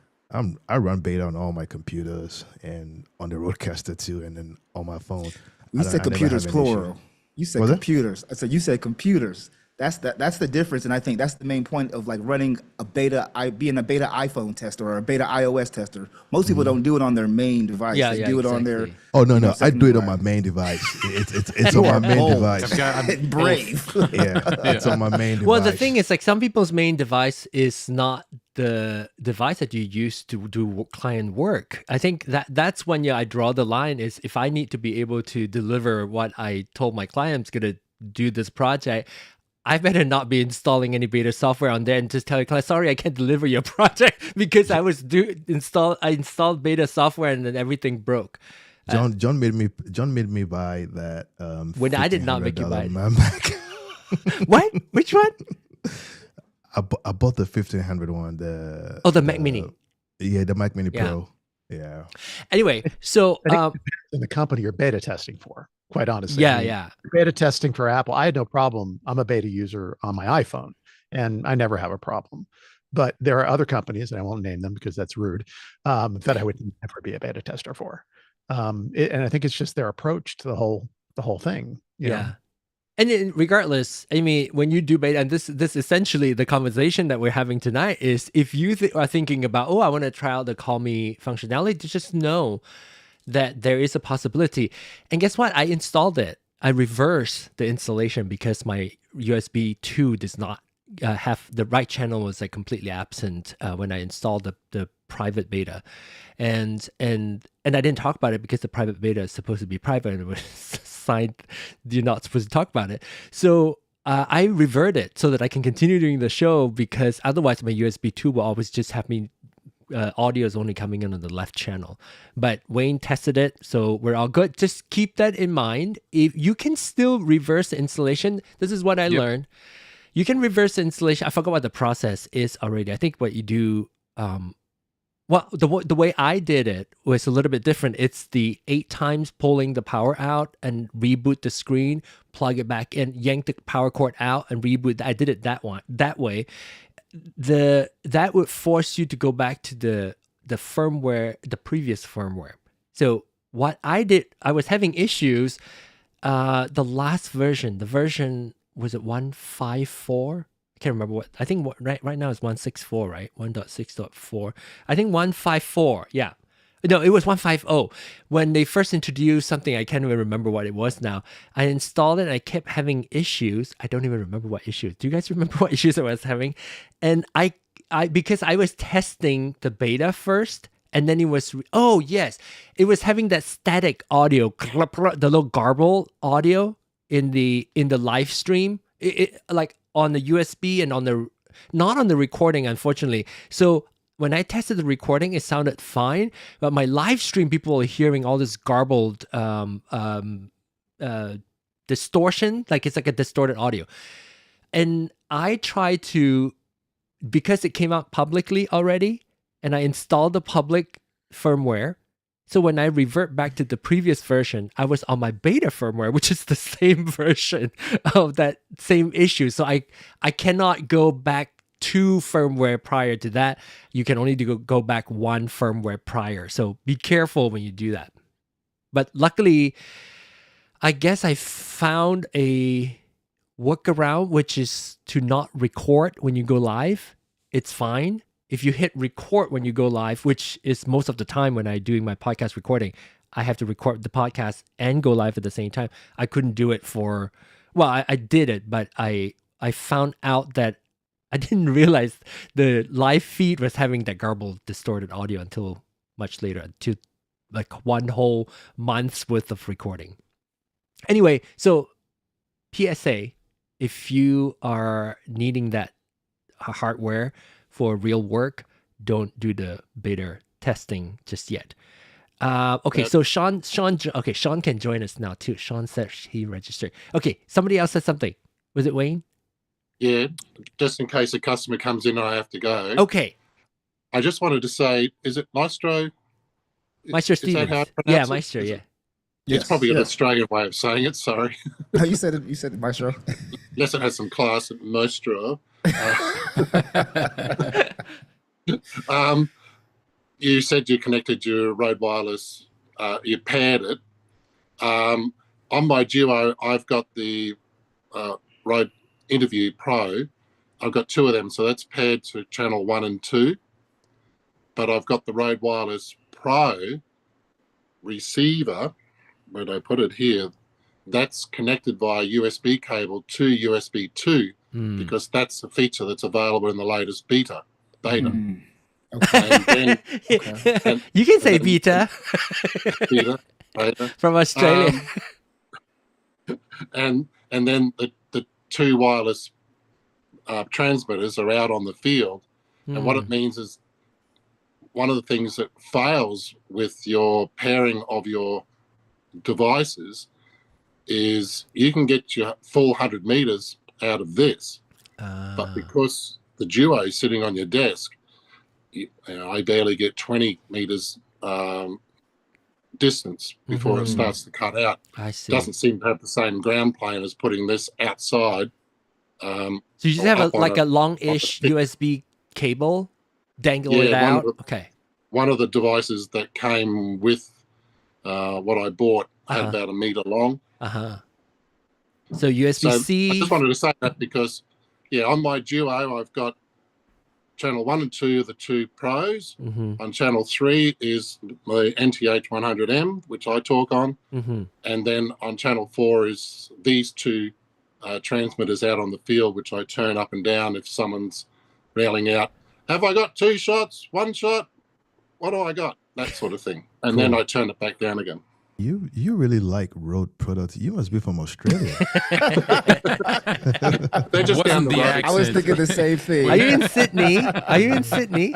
I run beta on all my computers and on the RØDECaster too, and then on my phone. You said computers plural. You said Was it? computers. So you said computers. That's the difference, and I think that's the main point of like running a beta, being a beta iPhone tester or a beta iOS tester. Most people don't do it on their main device. Yeah, they yeah, do it on their. exactly. Oh no, I second do it on my device. main device. It's on my main bold. device. I'm Brave. Yeah, it's on my main device. Well, the thing is, like, some people's main device is not the device that you use to do client work. I think that's when I draw the line. Is if I need to be able to deliver what I told my client's gonna do this project, I better not be installing any beta software on there and just tell your client, sorry, I can't deliver your project because I installed beta software and then everything broke. John made me buy that. When I did not make you buy it. Mac. What? Which one? I bought the 1500 one. The Mac Mini. Yeah, the Mac Mini Yeah. Pro. Yeah. Anyway, so I think it depends on the company you're beta testing for, quite honestly. I mean, yeah. beta testing for Apple, I had no problem. I'm a beta user on my iPhone, and I never have a problem. But there are other companies, and I won't name them because that's rude, that I would never be a beta tester for. And I think it's just their approach to the whole thing. You know? And regardless, I mean, when you do beta, and this essentially the conversation that we're having tonight is, if you are thinking about, I want to try out the CallMe functionality, just know that there is a possibility. And guess what? I installed it. I reversed the installation because my USB 2 does not have the right channel, was like completely absent when I installed the private beta, and I didn't talk about it because the private beta is supposed to be private and it was signed, you're not supposed to talk about it. So I reverted so that I can continue doing the show, because otherwise my USB 2 will always just have me audio is only coming in on the left channel. But Wayne tested it, so we're all good. Just keep that in mind. If you can still reverse the installation, this is what I learned. You can reverse the installation. I forgot what the process is already. I think what you do, the way I did it was a little bit different. It's the 8 times pulling the power out and reboot the screen, plug it back in, yank the power cord out and reboot. I did it that way. That would force you to go back to the firmware, the previous firmware. So what I did, I was having issues. The last version, was it 154? I can't remember what. I think right now it's 164, right? 1.6.4. I think 154. Yeah. No, it was 150. When they first introduced something, I can't even remember what it was now. I installed it and I kept having issues. I don't even remember what issues. Do you guys remember what issues I was having? And I because I was testing the beta first, and then it was, it was having that static audio, the little garble audio in the live stream, like on the USB and not on the recording, unfortunately. So when I tested the recording, it sounded fine, but my live stream, people were hearing all this garbled distortion, like it's like a distorted audio. And I tried to, because it came out publicly already, and I installed the public firmware, So when I revert back to the previous version, I was on my beta firmware, which is the same version of that same issue. So I cannot go back 2 firmware prior to that. You can only go back 1 firmware prior. So be careful when you do that. But luckily, I guess I found a workaround, which is to not record when you go live. It's fine. If you hit record when you go live, which is most of the time when I'm doing my podcast recording, I have to record the podcast and go live at the same time. I couldn't do it for, well, I did it, but I found out that I didn't realize the live feed was having that garbled, distorted audio until much later, until like 1 whole month's worth of recording. Anyway, so PSA, if you are needing that hardware for real work, don't do the beta testing just yet. Okay, so Sean can join us now too. Sean said he registered. Okay, somebody else said something. Was it Wayne? Yeah, just in case a customer comes in and I have to go. Okay. I just wanted to say, is it Maestro? Maestro Stevens. Yeah, Maestro, yeah. It's probably an Australian way of saying it, sorry. No, you said it, Maestro. Unless it has some class at Maestro. You said you connected your Rode Wireless, you paired it. On my Duo, I've got the Rode Interview Pro. I've got 2 of them, so that's paired to channel 1 and 2. But I've got the Rode Wireless Pro receiver, where did I put it here? That's connected via USB cable to USB 2 because that's a feature that's available in the latest beta. Okay. And then, you can say beta. Beta from Australia. And then the 2 wireless transmitters are out on the field. And what it means is one of the things that fails with your pairing of your devices is you can get your full 100 meters out of this, but because the Duo is sitting on your desk, I barely get 20 meters distance before it starts to cut out. I see. Doesn't seem to have the same ground plane as putting this outside. So you just have a long-ish USB cable dangle it out? Okay. One of the devices that came with what I bought had about 1 meter long. So USB-C. So I just wanted to say that because, on my Duo, I've got channel 1 and 2 are the 2 pros. On channel 3 is the NTH 100M, which I talk on. And then on channel 4 is these 2 transmitters out on the field, which I turn up and down if someone's railing out, have I got 2 shots, 1 shot? What do I got? That sort of thing. And then I turn it back down again. You really like Rode products. You must be from Australia. They're just down the road. I was thinking the same thing. Are you in Sydney? Are you in Sydney?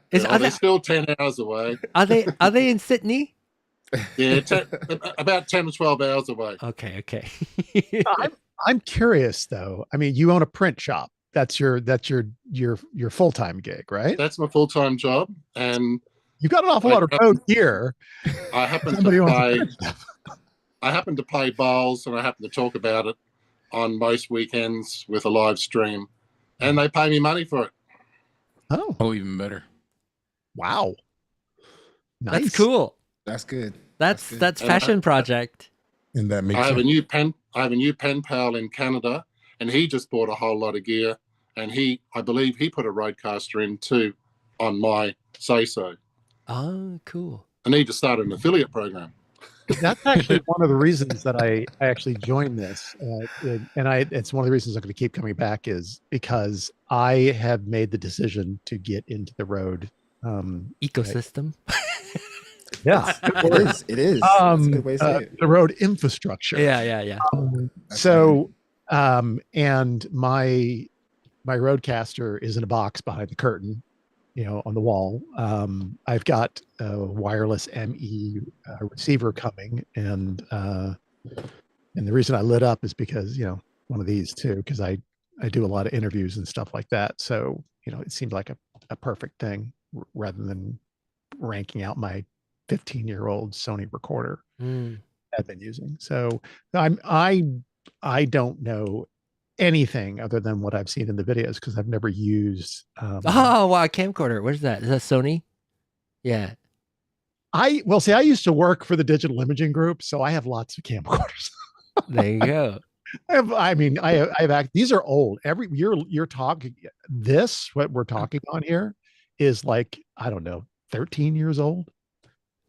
They're still 10 hours away. Are they in Sydney? Yeah, about 10 to 12 hours away. Okay. I'm curious though. I mean, you own a print shop. That's your full-time gig, right? That's my full-time job, and you've got an awful lot of road gear. I happen to play bowls, and I happen to talk about it on most weekends with a live stream, and they pay me money for it. Oh, even better! Wow, nice. That's cool. That's good. That's fashion project. And that makes I have a new pen pal in Canada, and he just bought a whole lot of gear, and I believe he put a RØDECaster in too on my say-so. Oh, cool. I need to start an affiliate program. That's actually one of the reasons that I actually joined this. It's one of the reasons I'm going to keep coming back is because I have made the decision to get into the Rode ecosystem. Yeah, it is. That's a good way to say it. The Rode infrastructure. Yeah. And my RØDECaster is in a box behind the curtain, on the wall. I've got a wireless ME receiver coming, and the reason I lit up is because one of these too, because I do a lot of interviews and stuff like that. So it seemed like a perfect thing rather than ranking out my 15-year-old Sony recorder I've been using. So I don't know anything other than what I've seen in the videos because I've never used. Oh wow, camcorder. What is that? Is that Sony? Yeah. I used to work for the digital imaging group, so I have lots of camcorders. There you go. I have these are old. You're talking what we're talking on here is like, I don't know, 13 years old.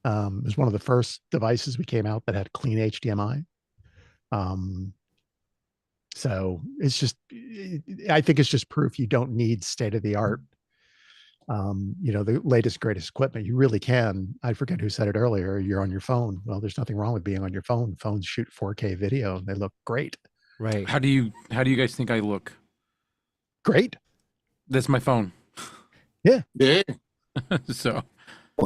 It was one of the first devices we came out that had clean HDMI. So it's just, I think it's just proof you don't need state of the art, the latest, greatest equipment. You really can. I forget who said it earlier. You're on your phone. Well, there's nothing wrong with being on your phone. Phones shoot 4K video and they look great. Right. How do you guys think I look? Great. That's my phone. Yeah. Yeah. So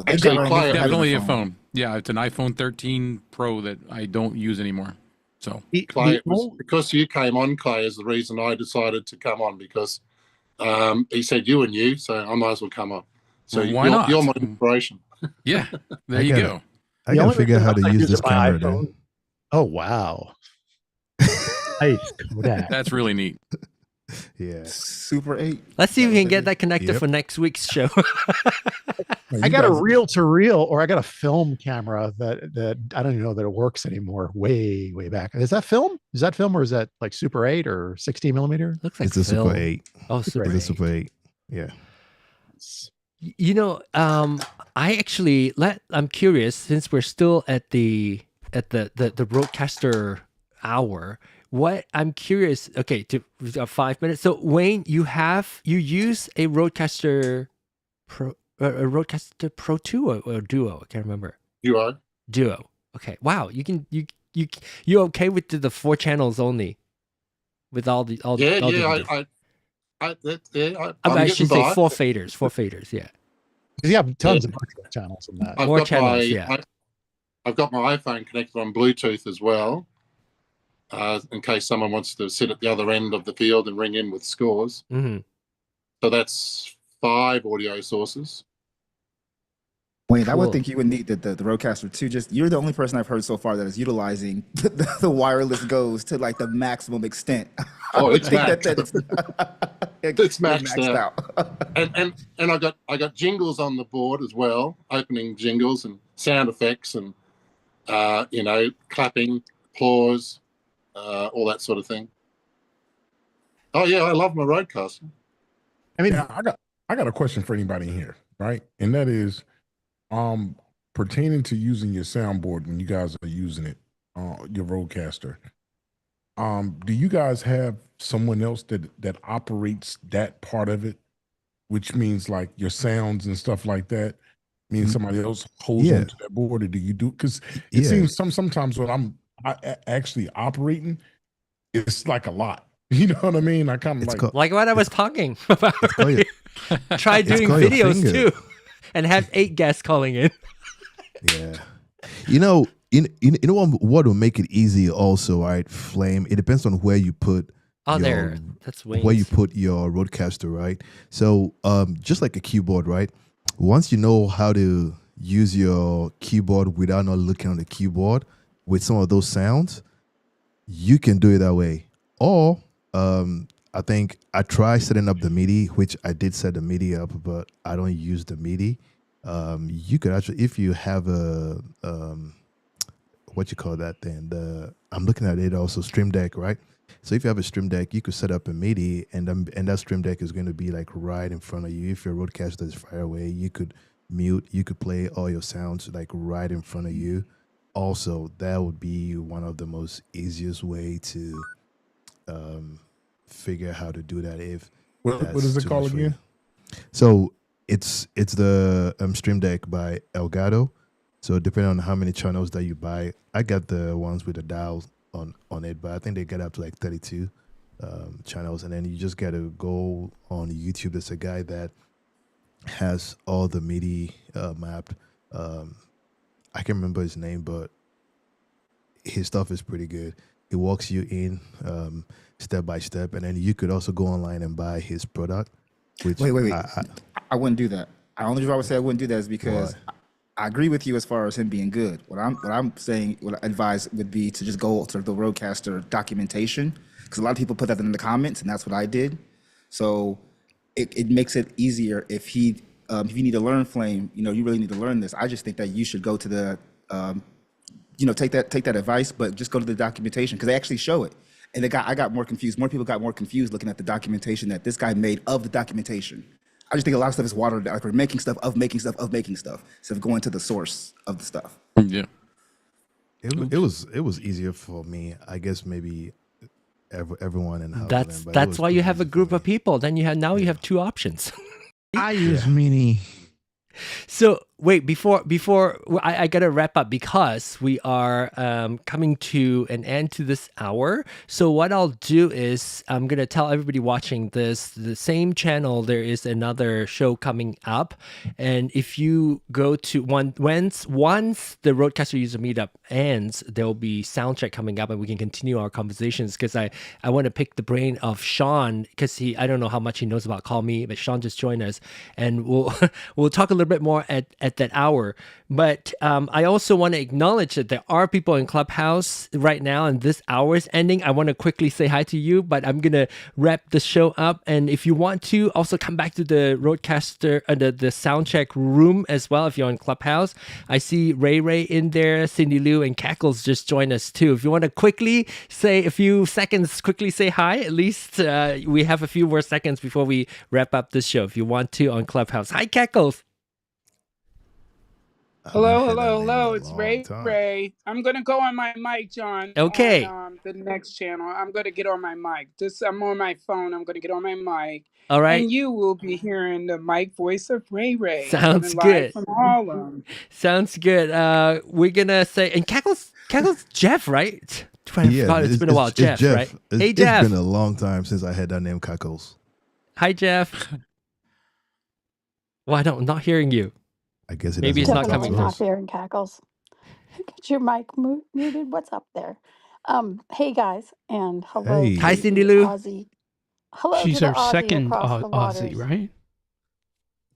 It's definitely a phone. Yeah, it's an iPhone 13 Pro that I don't use anymore. So Clay, it was because you came on, Clay, is the reason I decided to come on, because he said you and you, so I might as well come on. So why not? You're my inspiration. Yeah, there you go. I gotta figure out how to use this camera. Then. Oh wow. Nice. That's really neat. Yeah. Super 8. Let's see if we can get that connected for next week's show. I got a reel-to-reel, or I got a film camera that I don't even know that it works anymore. Way back. Is that film? Or is that like Super 8 or 16 millimeter? Looks like it's a film. Super 8. Oh, Super 8. It's a Super 8. Yeah. I'm curious, since we're still at the RØDECaster hour. What I'm curious, okay, to 5 minutes. So Wayne, you use a RØDECaster Pro, a RØDECaster Pro 2 or Duo? I can't remember. Duo. Okay. Wow. You're okay with the 4 channels only, with all the I should say 4 faders. 4 faders. Yeah. You have tons of channels in that. More channels. Yeah. I've got my iPhone connected on Bluetooth as well. In case someone wants to sit at the other end of the field and ring in with scores. Mm-hmm. So that's 5 audio sources. Wayne, I would think you would need the RØDECaster 2. Just, you're the only person I've heard so far that is utilizing the wireless goes to like the maximum extent. Oh, it's maxed. It's maxed out. and I got jingles on the board as well, opening jingles and sound effects and clapping, applause. All that sort of thing. Oh yeah, I love my RØDECaster. I mean, I got a question for anybody in here, right? And that is, pertaining to using your soundboard when you guys are using it, your RØDECaster. Do you guys have someone else that operates that part of it, which means like your sounds and stuff like that? Means somebody else holds onto that board, or do you do? Because it seems sometimes when I actually operating, it's like a lot. You know what I mean? I kind of like what I was talking about. Try doing videos too, and have 8 guests calling in. Yeah, you know what will make it easy also, right? Flame. It depends on where you put. That's Wayne's. Where you put your RØDECaster, right? So, just like a keyboard, right? Once you know how to use your keyboard without not looking on the keyboard with some of those sounds, you can do it that way. Or I think I tried setting up the MIDI, which I did set the MIDI up, but I don't use the MIDI. You could actually, if you have a what you call that thing, I'm looking at it also, Stream Deck, right? So if you have a Stream Deck, you could set up a MIDI, and that Stream Deck is going to be like right in front of you. If your RØDECaster is far away, you could mute, you could play all your sounds like right in front of you. Also, that would be one of the most easiest way to figure out how to do that. What is it called again? So it's the Stream Deck by Elgato. So depending on how many channels that you buy, I got the ones with the dials on it, but I think they get up to like 32 channels, and then you just got to go on YouTube. There's a guy that has all the MIDI mapped. I can't remember his name, but his stuff is pretty good. It walks you in step by step, and then you could also go online and buy his product. Which wait. I wouldn't do that. The only reason I would say I wouldn't do that is because I agree with you as far as him being good. What I'm saying, what I advise would be to just go to the RØDECaster documentation, because a lot of people put that in the comments, and that's what I did. So it makes it easier if you need to learn Flame, you really need to learn this. I just think that you should go to the take that advice, but just go to the documentation, because they actually show it. And I got more confused. More people got more confused looking at the documentation that this guy made of the documentation. I just think a lot of stuff is watered down. Like, we're making stuff of making stuff of making stuff instead of going to the source of the stuff. Yeah. It was easier for me. I guess maybe everyone in the house. That's why you have a group of people. Then you have two options. I use Mini. So wait, before I gotta wrap up, because we are coming to an end to this hour. So what I'll do is I'm gonna tell everybody watching this, the same channel, there is another show coming up, and if you go to once the RØDECaster User Meetup ends, there will be soundcheck coming up, and we can continue our conversations, because I want to pick the brain of Sean, because I don't know how much he knows about CallMe, but Sean just joined us, and we'll talk a little bit more at that hour. But I also want to acknowledge that there are people in Clubhouse right now, and this hour is ending. I want to quickly say hi to you, but I'm gonna wrap the show up. And if you want to, also come back to the RØDECaster, the soundcheck room as well. If you're in Clubhouse, I see Ray in there, Cindy Lou and Cackles just joined us too. If you want to quickly say a few seconds, quickly say hi. At least we have a few more seconds before we wrap up this show. If you want to on Clubhouse, hi Cackles. Hello. It's Ray. I'm going to go on my mic, John. Okay. On the next channel. I'm going to get on my mic. I'm on my phone. I'm going to get on my mic. All right. And you will be hearing the mic voice of Ray. Sounds good. Live from Harlem. Sounds good. We're going to say, and Cackles Jeff, right? Yeah, it's been a while. Jeff, right? Hey, Jeff. It's been a long time since I had that name, Cackles. Hi, Jeff. Well, I'm not hearing you. I guess maybe it's not coming. Not hearing Cackles. Get your mic muted. What's up there? Hey guys, and hello. Hey. Hi, Cindy Lou. Aussie. Hello. She's to our Aussie second Aussie, right?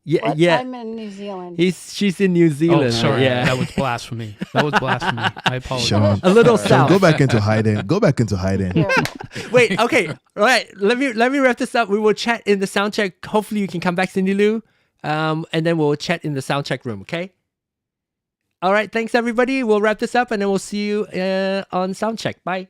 Yeah. I'm in New Zealand. She's in New Zealand. Oh, sorry. Yeah. That was blasphemy. I apologize. Sean, a little south. Go back into hiding. Wait. Okay. All right. Let me wrap this up. We will chat in the soundcheck. Hopefully, you can come back, Cindy Lou. And then we'll chat in the soundcheck room. Okay. All right. Thanks, everybody. We'll wrap this up, and then we'll see you on soundcheck. Bye.